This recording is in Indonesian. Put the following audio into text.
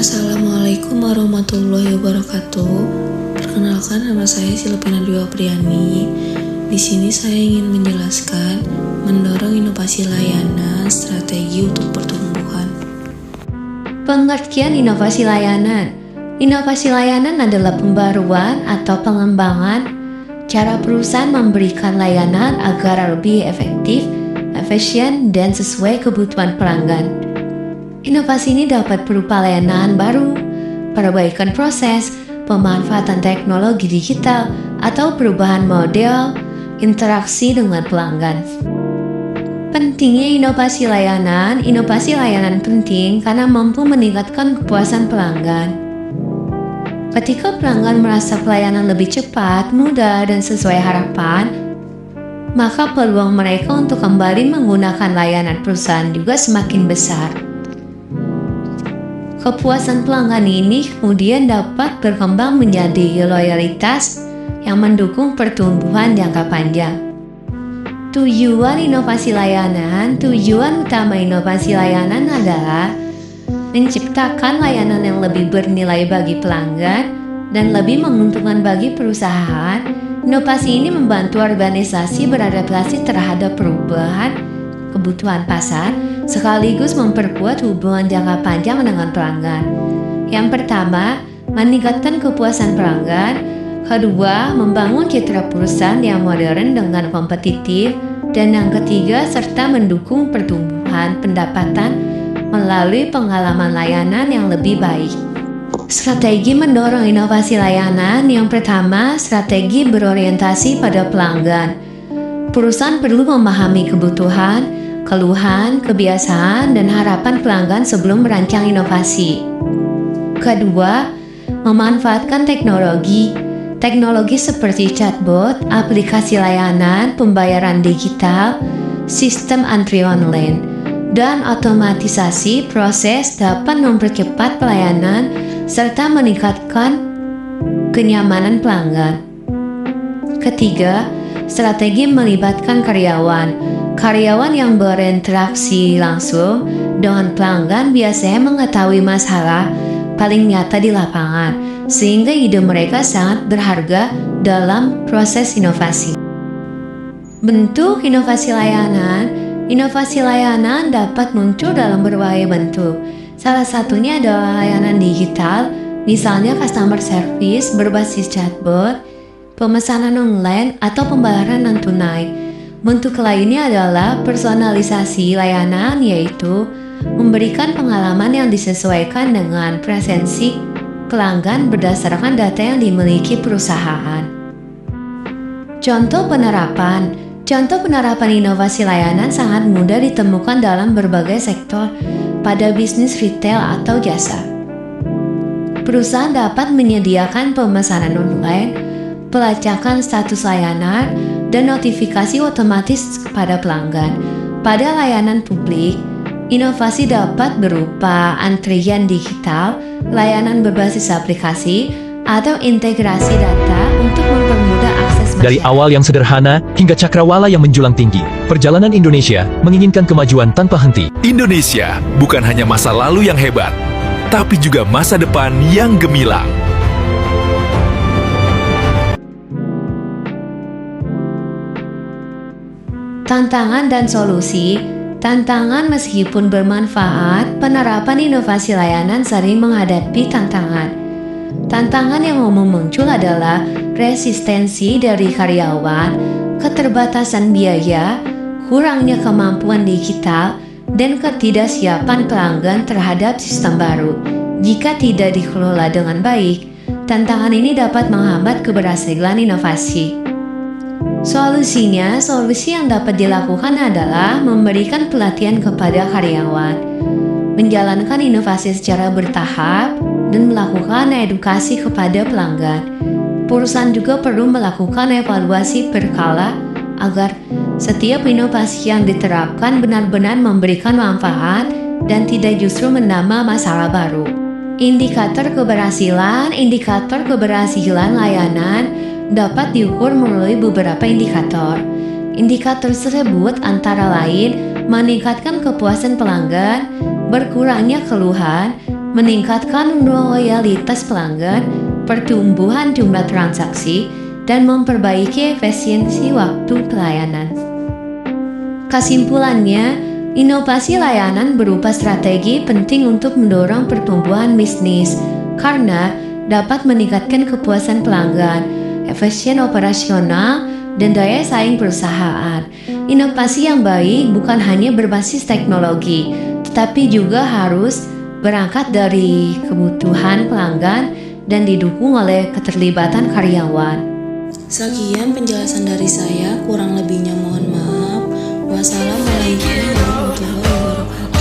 Assalamualaikum warahmatullahi wabarakatuh. Perkenalkan, nama saya Silvina Dwi Apriani. Di sini saya ingin menjelaskan mendorong inovasi layanan strategi untuk pertumbuhan. Pengertian inovasi layanan. Inovasi layanan adalah pembaruan atau pengembangan cara perusahaan memberikan layanan agar lebih efektif, efisien, dan sesuai kebutuhan pelanggan. Inovasi ini dapat berupa layanan baru, perbaikan proses, pemanfaatan teknologi digital, atau perubahan model interaksi dengan pelanggan. Pentingnya inovasi layanan penting karena mampu meningkatkan kepuasan pelanggan. Ketika pelanggan merasa pelayanan lebih cepat, mudah, dan sesuai harapan, maka peluang mereka untuk kembali menggunakan layanan perusahaan juga semakin besar. Kepuasan pelanggan ini kemudian dapat berkembang menjadi loyalitas yang mendukung pertumbuhan jangka panjang. Tujuan utama inovasi layanan adalah menciptakan layanan yang lebih bernilai bagi pelanggan dan lebih menguntungkan bagi perusahaan. Inovasi ini membantu organisasi beradaptasi terhadap perubahan kebutuhan pasar, sekaligus memperkuat hubungan jangka panjang dengan pelanggan. Yang pertama, meningkatkan kepuasan pelanggan. Kedua, membangun citra perusahaan yang modern dengan kompetitif. Dan yang ketiga, serta mendukung pertumbuhan pendapatan melalui pengalaman layanan yang lebih baik. Strategi mendorong inovasi layanan. Yang pertama, strategi berorientasi pada pelanggan. Perusahaan perlu memahami kebutuhan, keluhan, kebiasaan, dan harapan pelanggan sebelum merancang inovasi. Kedua, memanfaatkan teknologi. Teknologi seperti chatbot, aplikasi layanan, pembayaran digital, sistem antri online, dan otomatisasi proses dapat mempercepat pelayanan serta meningkatkan kenyamanan pelanggan. Ketiga, strategi melibatkan karyawan. Karyawan yang berinteraksi langsung dengan pelanggan biasanya mengetahui masalah paling nyata di lapangan, sehingga ide mereka sangat berharga dalam proses inovasi. Bentuk inovasi layanan dapat muncul dalam berbagai bentuk. Salah satunya adalah layanan digital, misalnya customer service berbasis chatbot, pemesanan online, atau pembayaran non-tunai. Bentuk lainnya adalah personalisasi layanan, yaitu memberikan pengalaman yang disesuaikan dengan preferensi pelanggan berdasarkan data yang dimiliki perusahaan. Contoh penerapan inovasi layanan sangat mudah ditemukan dalam berbagai sektor pada bisnis retail atau jasa. Perusahaan dapat menyediakan pemesanan online, pelacakan status layanan, dan notifikasi otomatis kepada pelanggan. Pada layanan publik, inovasi dapat berupa antrian digital, layanan berbasis aplikasi, atau integrasi data untuk mempermudah akses masyarakat. Dari awal yang sederhana hingga cakrawala yang menjulang tinggi, perjalanan Indonesia menginginkan kemajuan tanpa henti. Indonesia bukan hanya masa lalu yang hebat, tapi juga masa depan yang gemilang. Tantangan dan solusi. Tantangan meskipun bermanfaat, penerapan inovasi layanan sering menghadapi tantangan. Tantangan yang umum muncul adalah resistensi dari karyawan, keterbatasan biaya, kurangnya kemampuan digital, dan ketidaksiapan pelanggan terhadap sistem baru. Jika tidak dikelola dengan baik, tantangan ini dapat menghambat keberhasilan inovasi. Solusi yang dapat dilakukan adalah memberikan pelatihan kepada karyawan, menjalankan inovasi secara bertahap, dan melakukan edukasi kepada pelanggan. Perusahaan juga perlu melakukan evaluasi berkala agar setiap inovasi yang diterapkan benar-benar memberikan manfaat dan tidak justru menambah masalah baru. Indikator keberhasilan layanan dapat diukur melalui beberapa indikator. Indikator tersebut antara lain meningkatkan kepuasan pelanggan, berkurangnya keluhan, meningkatkan loyalitas pelanggan, pertumbuhan jumlah transaksi, dan memperbaiki efisiensi waktu pelayanan. Kesimpulannya, inovasi layanan berupa strategi penting untuk mendorong pertumbuhan bisnis karena dapat meningkatkan kepuasan pelanggan, efisien operasional, dan daya saing perusahaan. Inovasi yang baik bukan hanya berbasis teknologi, tetapi juga harus berangkat dari kebutuhan pelanggan dan didukung oleh keterlibatan karyawan. Sekian penjelasan dari saya, kurang lebihnya mohon maaf. Wassalamualaikum warahmatullahi wabarakatuh.